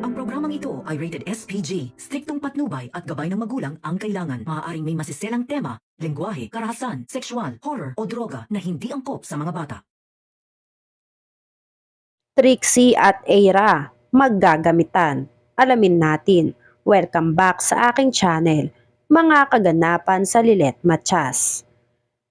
Ang programang ito ay rated SPG. Striktong patnubay at gabay ng magulang ang kailangan. Maaaring may masiselang tema, lengguwahe, karahasan, sexual, horror o droga na hindi angkop sa mga bata. Trixie at Aira, maggagamitan. Alamin natin. Welcome back sa aking channel, mga kaganapan sa Lilet Matias.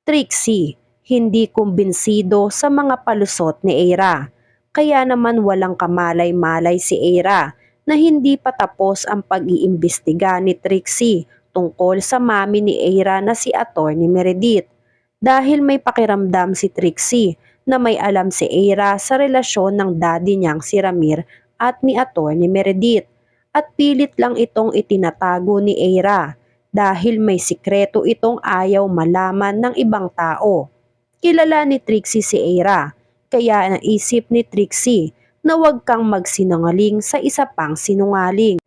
Trixie, hindi kumbinsido sa mga palusot ni Aira. Kaya naman walang kamalay-malay si Aira na hindi pa tapos ang pag-iimbestiga ni Trixie tungkol sa mami ni Aira na si Attorney Meredith. Dahil may pakiramdam si Trixie na may alam si Aira sa relasyon ng daddy niyang si Ramir at ni Attorney Meredith. At pilit lang itong itinatago ni Aira dahil may sikreto itong ayaw malaman ng ibang tao. Kilala ni Trixie si Aira, kaya naisip ni Trixie na huwag kang magsinungaling sa isa pang sinungaling.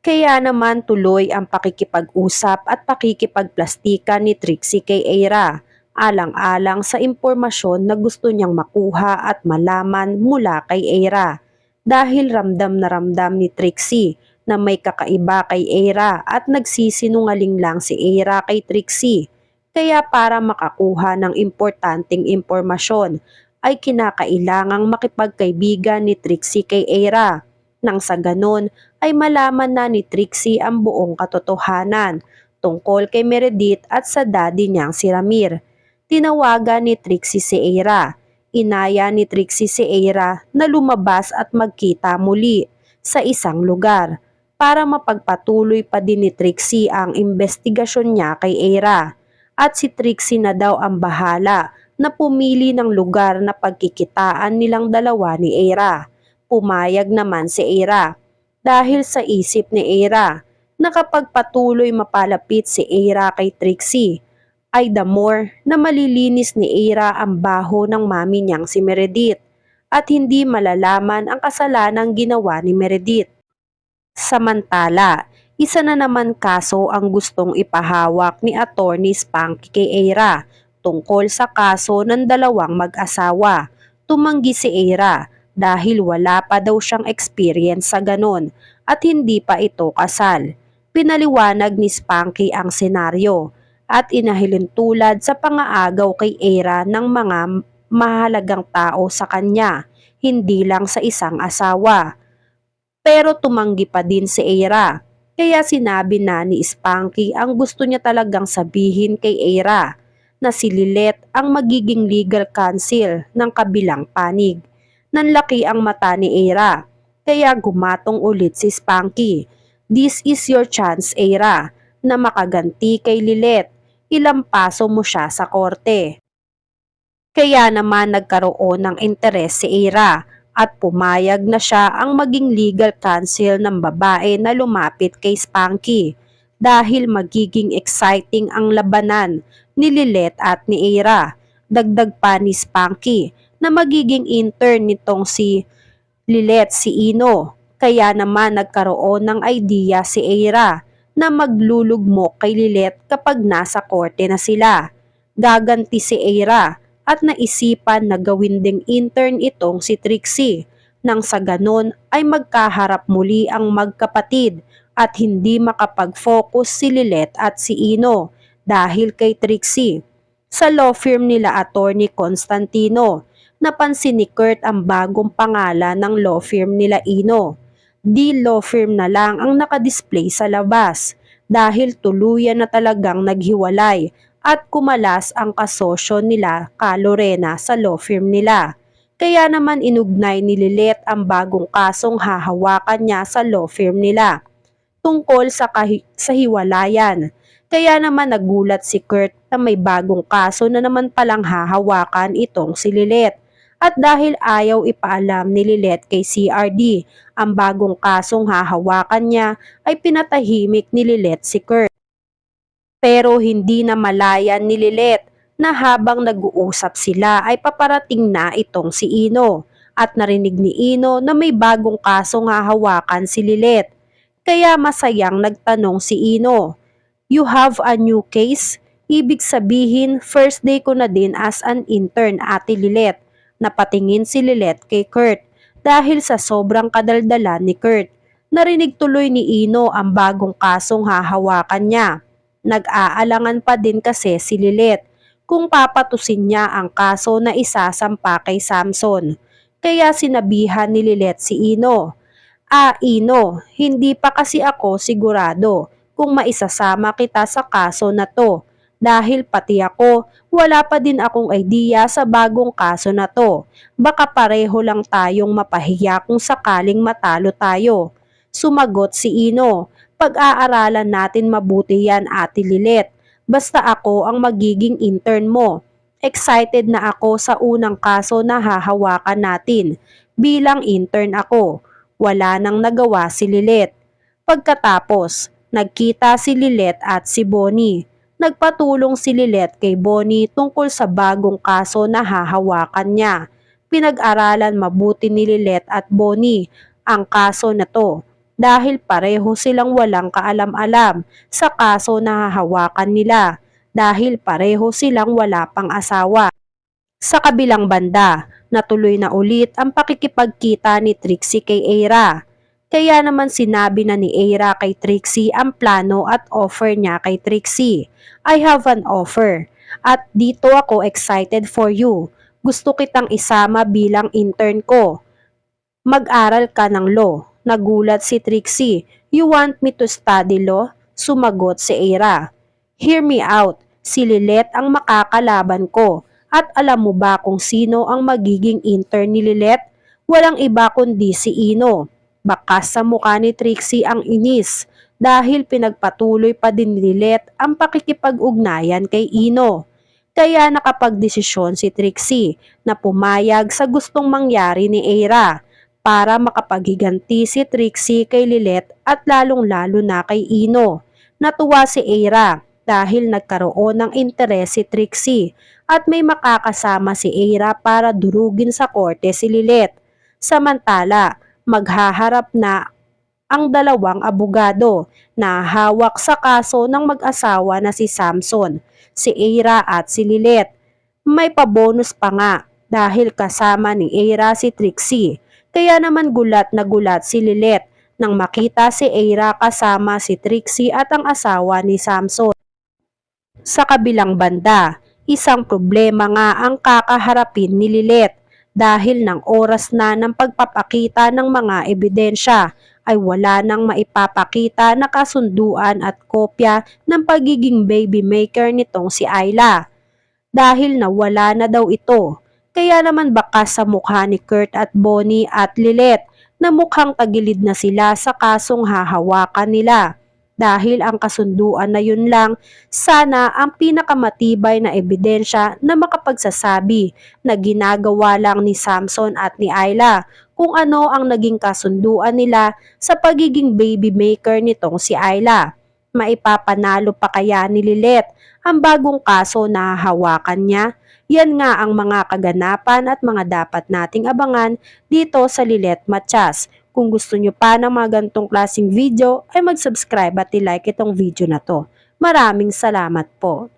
Kaya naman tuloy ang pakikipag-usap at pakikipagplastikan ni Trixie kay Aira, alang-alang sa impormasyon na gusto niyang makuha at malaman mula kay Aira. Dahil ramdam na ramdam ni Trixie na may kakaiba kay Aira at nagsisinungaling lang si Aira kay Trixie. Kaya para makakuha ng importanteng impormasyon ay kinakailangang makipagkaibigan ni Trixie kay Aira. Nang sa ganon ay malaman na ni Trixie ang buong katotohanan tungkol kay Meredith at sa daddy niyang si Ramir. Tinawagan ni Trixie si Aira. Inaya ni Trixie si Aira na lumabas at magkita muli sa isang lugar para mapagpatuloy pa din ni Trixie ang investigasyon niya kay Aira. At si Trixie na daw ang bahala na pumili ng lugar na pagkikitaan nilang dalawa ni Aira. Pumayag naman si Aira dahil sa isip ni Aira na kapag patuloy mapalapit si Aira kay Trixie ay the more na malilinis ni Aira ang baho ng mami niyang si Meredith at hindi malalaman ang kasalanang ginawa ni Meredith. Samantala, isa na naman kaso ang gustong ipahawak ni Attorney Spanky kay Aira tungkol sa kaso ng dalawang mag-asawa. Tumanggi si Aira dahil wala pa daw siyang experience sa ganon at hindi pa ito kasal. Pinaliwanag ni Spanky ang senaryo at inahilintulad sa pangaagaw kay Aira ng mga mahalagang tao sa kanya, hindi lang sa isang asawa. Pero tumanggi pa din si Aira, kaya sinabi na ni Spanky ang gusto niya talagang sabihin kay Aira na si Lilet ang magiging legal counsel ng kabilang panig. Nanlaki ang mata ni Aira, kaya gumatong ulit si Spanky. This is your chance, Aira, na makaganti kay Lilet. Ilampaso mo siya sa korte. Kaya naman nagkaroon ng interes si Aira at pumayag na siya ang maging legal counsel ng babae na lumapit kay Spanky dahil magiging exciting ang labanan ni Lilet at ni Aira. Dagdag pa ni Spanky na magiging intern nitong si Lilet si Ino. Kaya naman nagkaroon ng idea si Aira na maglulugmok kay Lilet kapag nasa korte na sila. Gaganti si Aira at naisipan na gawin ding intern itong si Trixie. Nang sa ganon ay magkaharap muli ang magkapatid at hindi makapag-focus si Lilet at si Ino dahil kay Trixie. Sa law firm nila Attorney Constantino, napansin ni Kurt ang bagong pangalan ng law firm nila Ino. Di law firm na lang ang nakadisplay sa labas dahil tuluyan na talagang naghiwalay at kumalas ang kasosyo nila ka Lorena sa law firm nila. Kaya naman inugnay ni Lilet ang bagong kasong hahawakan niya sa law firm nila tungkol sa hiwalayan. Kaya naman nagulat si Kurt na may bagong kaso na naman palang hahawakan itong si Lilet. At dahil ayaw ipaalam ni Lilet kay CRD ang bagong kasong hahawakan niya ay pinatahimik ni Lilet si Kurt. Pero hindi na malayan ni Lilet na habang nag-uusap sila ay paparating na itong si Ino at narinig ni Ino na may bagong kasong hahawakan si Lilet. Kaya masayang nagtanong si Ino, "You have a new case?" Ibig sabihin, first day ko na din as an intern, Ate Lilet. Napatingin si Lilet kay Kurt dahil sa sobrang kadaldalan ni Kurt. Narinig tuloy ni Ino ang bagong kasong hahawakan niya. Nag-aalangan pa din kasi si Lilet kung papatusin niya ang kaso na isasampa kay Samson. Kaya sinabihan ni Lilet si Ino, Ino, hindi pa kasi ako sigurado kung maisasama kita sa kaso na to dahil pati ako wala pa din akong idea sa bagong kaso na to. Baka pareho lang tayong mapahiya kung sakaling matalo tayo. Sumagot si Ino, pag-aaralan natin mabuti yan, Ate Lilet. Basta ako ang magiging intern mo. Excited na ako sa unang kaso na hahawakan natin. Bilang intern ako. Wala nang nagawa si Lilet. Pagkatapos, nagkita si Lilet at si Bonnie. Nagpatulong si Lilet kay Bonnie tungkol sa bagong kaso na hahawakan niya. Pinag-aralan mabuti ni Lilet at Bonnie ang kaso na to dahil pareho silang walang kaalam-alam sa kaso na hahawakan nila dahil pareho silang wala pang asawa. Sa kabilang banda, natuloy na ulit ang pakikipagkita ni Trixie kay Eira. Kaya naman sinabi na ni Eira kay Trixie ang plano at offer niya kay Trixie. I have an offer. At dito ako excited for you. Gusto kitang isama bilang intern ko. Mag-aral ka ng law. Nagulat si Trixie. You want me to study law? Sumagot si Eira. Hear me out. Si Lilet ang makakalaban ko. At alam mo ba kung sino ang magiging intern ni Lilet? Walang iba kundi si Ino. Bakas sa mukha ni Trixie ang inis dahil pinagpatuloy pa din ni Lilet ang pakikipag-ugnayan kay Ino. Kaya nakapagdesisyon si Trixie na pumayag sa gustong mangyari ni Eira para makapaghiganti si Trixie kay Lilet at lalong-lalo na kay Ino. Natuwa si Eira dahil nagkaroon ng interes si Trixie at may makakasama si Eira para durugin sa korte si Lilet. Samantala, maghaharap na ang dalawang abogado na hawak sa kaso ng mag-asawa na si Samson, si Eira at si Lilet. May pabonus pa nga dahil kasama ni Eira si Trixie. Kaya naman gulat na gulat si Lilet nang makita si Eira kasama si Trixie at ang asawa ni Samson. Sa kabilang banda, isang problema nga ang kakaharapin ni Lilet dahil ng oras na ng pagpapakita ng mga ebidensya ay wala nang maipapakita na kasunduan at kopya ng pagiging baby maker nitong si Ayla. Dahil nawala na daw ito, kaya naman bakas sa mukha ni Kurt at Bonnie at Lilet na mukhang tagilid na sila sa kasong hahawakan nila. Dahil ang kasunduan na yun lang sana ang pinakamatibay na ebidensya na makapagsasabi na ginagawa lang ni Samson at ni Ayla kung ano ang naging kasunduan nila sa pagiging baby maker nitong si Ayla. Maipapanalo pa kaya ni Lilet ang bagong kaso na hahawakan niya? Yan nga ang mga kaganapan at mga dapat nating abangan dito sa Lilet Matias. Kung gusto nyo pa ng mga gantong klaseng video ay mag-subscribe at i-like itong video na to. Maraming salamat po.